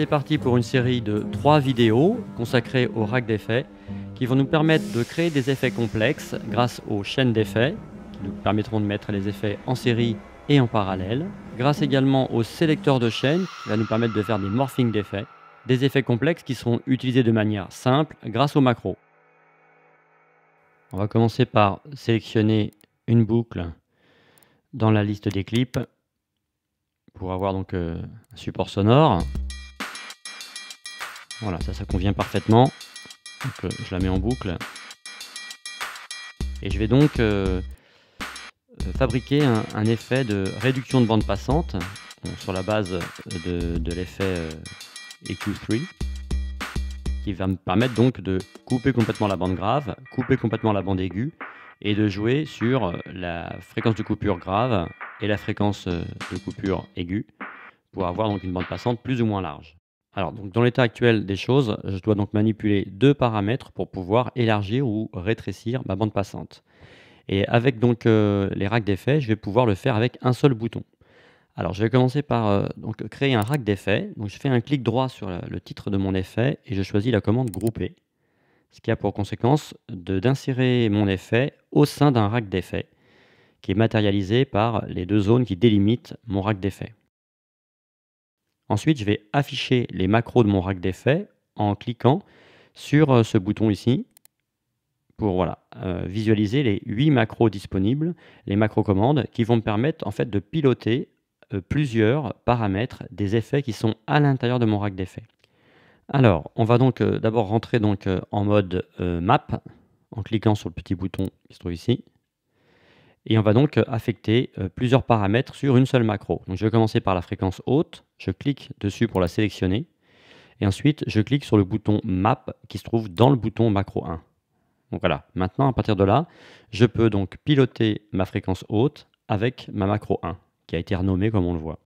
c'est parti pour une série de 3 vidéos consacrées au rack d'effets qui vont nous permettre de créer des effets complexes grâce aux chaînes d'effets qui nous permettront de mettre les effets en série et en parallèle, grâce également au sélecteur de chaînes qui va nous permettre de faire des morphings d'effets, des effets complexes qui seront utilisés de manière simple grâce aux macros. On va commencer par sélectionner une boucle dans la liste des clips pour avoir donc un support sonore. Voilà, ça convient parfaitement. Donc, je la mets en boucle. Et je vais donc fabriquer un effet de réduction de bande passante sur la base de l'effet EQ3 qui va me permettre donc de couper complètement la bande grave, couper complètement la bande aiguë et de jouer sur la fréquence de coupure grave et la fréquence de coupure aiguë pour avoir donc une bande passante plus ou moins large. Alors, donc, dans l'état actuel des choses, je dois donc manipuler 2 paramètres pour pouvoir élargir ou rétrécir ma bande passante. Et avec donc les racks d'effets, je vais pouvoir le faire avec un seul bouton. Alors, je vais commencer par donc, créer un rack d'effets. Donc, je fais un clic droit sur le titre de mon effet et je choisis la commande grouper, ce qui a pour conséquence d'insérer mon effet au sein d'un rack d'effets qui est matérialisé par les 2 zones qui délimitent mon rack d'effets. Ensuite, je vais afficher les macros de mon rack d'effets en cliquant sur ce bouton ici pour visualiser les 8 macros disponibles, les macros commandes qui vont me permettre en fait de piloter plusieurs paramètres des effets qui sont à l'intérieur de mon rack d'effets. Alors, on va donc d'abord rentrer donc, en mode map en cliquant sur le petit bouton qui se trouve ici. Et on va donc affecter plusieurs paramètres sur une seule macro. Donc je vais commencer par la fréquence haute, je clique dessus pour la sélectionner, et ensuite je clique sur le bouton Map qui se trouve dans le bouton macro 1. Donc voilà, maintenant à partir de là, je peux donc piloter ma fréquence haute avec ma macro 1, qui a été renommée comme on le voit.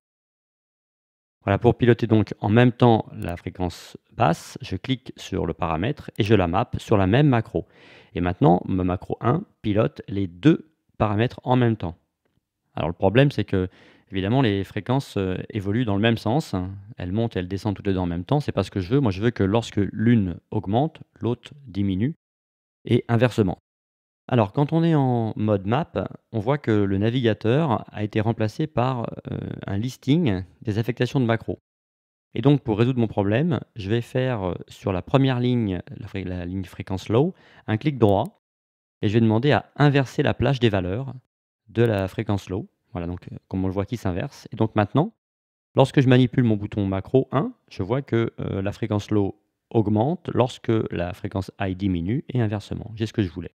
Voilà, pour piloter donc en même temps la fréquence basse, je clique sur le paramètre et je la map sur la même macro. Et maintenant, ma macro 1 pilote les 2 paramètres en même temps. Alors le problème, c'est que évidemment les fréquences évoluent dans le même sens. Elles montent et elles descendent toutes les deux en même temps. C'est pas ce que je veux. Moi, je veux que lorsque l'une augmente, l'autre diminue et inversement. Alors quand on est en mode map, on voit que le navigateur a été remplacé par un listing des affectations de macros. Et donc pour résoudre mon problème, je vais faire sur la première ligne, la ligne fréquence low, un clic droit et je vais demander à inverser la plage des valeurs de la fréquence low. Voilà, donc comme on le voit qui s'inverse. Et donc maintenant, lorsque je manipule mon bouton macro 1, je vois que la fréquence low augmente lorsque la fréquence high diminue et inversement. J'ai ce que je voulais.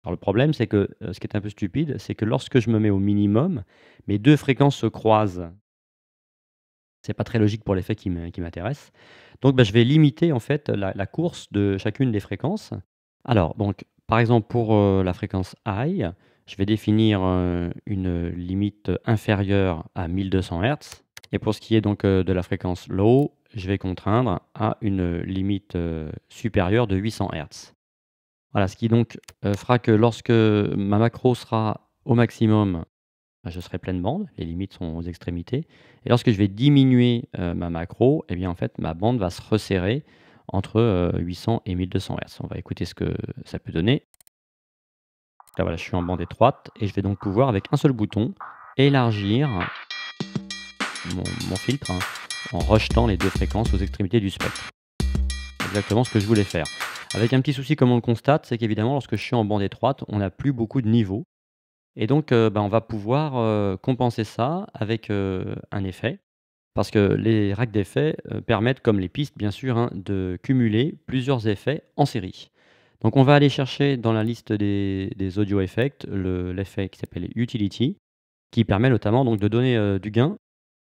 Alors le problème, c'est que ce qui est un peu stupide, c'est que lorsque je me mets au minimum, mes 2 fréquences se croisent. C'est pas très logique pour l'effet qui m'intéresse. Donc je vais limiter en fait la course de chacune des fréquences. Alors donc par exemple pour la fréquence high, je vais définir une limite inférieure à 1200 Hz. Et pour ce qui est donc de la fréquence low, je vais contraindre à une limite supérieure de 800 Hz. Voilà, ce qui donc fera que lorsque ma macro sera au maximum, je serai pleine bande, les limites sont aux extrémités. Et lorsque je vais diminuer ma macro, eh bien en fait ma bande va se resserrer entre 800 et 1200 Hz. On va écouter ce que ça peut donner. Là voilà, je suis en bande étroite et je vais donc pouvoir avec un seul bouton élargir mon filtre en rejetant les 2 fréquences aux extrémités du spectre. Exactement ce que je voulais faire. Avec un petit souci comme on le constate, c'est qu'évidemment lorsque je suis en bande étroite, on n'a plus beaucoup de niveaux. Et donc on va pouvoir compenser ça avec un effet. Parce que les racks d'effets permettent, comme les pistes bien sûr, de cumuler plusieurs effets en série. Donc on va aller chercher dans la liste des audio effects l'effet qui s'appelle Utility, qui permet notamment donc de donner du gain.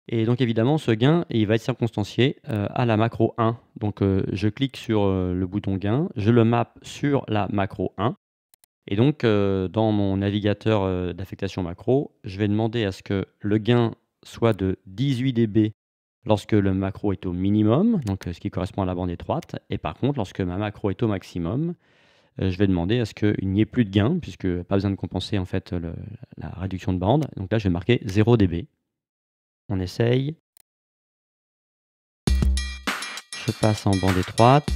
Et donc évidemment ce gain, il va être circonstancié à la macro 1. Donc je clique sur le bouton gain, je le map sur la macro 1. Et donc dans mon navigateur d'affectation macro, je vais demander à ce que le gain soit de 18 dB lorsque le macro est au minimum, donc ce qui correspond à la bande étroite. Et par contre, lorsque ma macro est au maximum, je vais demander à ce qu'il n'y ait plus de gain, puisque pas besoin de compenser en fait la réduction de bande. Donc là, je vais marquer 0 dB. On essaye. se passe en bande étroite.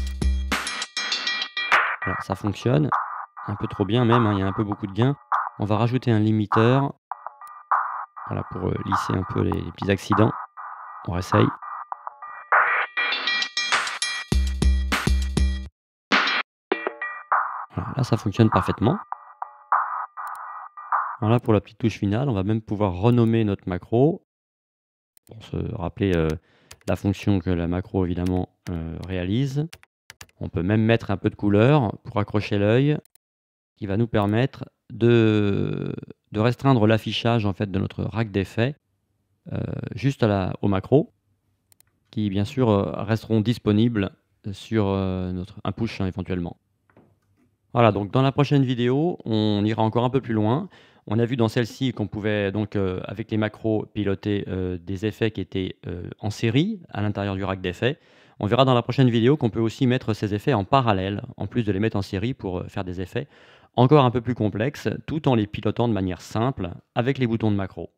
Voilà, ça fonctionne. Un peu trop bien même, hein, il y a un peu beaucoup de gain. On va rajouter un limiteur. Voilà, pour lisser un peu les petits accidents. On réessaye. Voilà, là ça fonctionne parfaitement. Voilà pour la petite touche finale. On va même pouvoir renommer notre macro. Pour se rappeler la fonction que la macro évidemment réalise. On peut même mettre un peu de couleur pour accrocher l'œil, qui va nous permettre de restreindre l'affichage en fait de notre rack d'effets juste au macro, qui bien sûr resteront disponibles sur un push, hein, éventuellement. Voilà, donc dans la prochaine vidéo, on ira encore un peu plus loin. On a vu dans celle-ci qu'on pouvait donc avec les macros piloter des effets qui étaient en série à l'intérieur du rack d'effets. On verra dans la prochaine vidéo qu'on peut aussi mettre ces effets en parallèle, en plus de les mettre en série pour faire des effets encore un peu plus complexes, tout en les pilotant de manière simple avec les boutons de macro.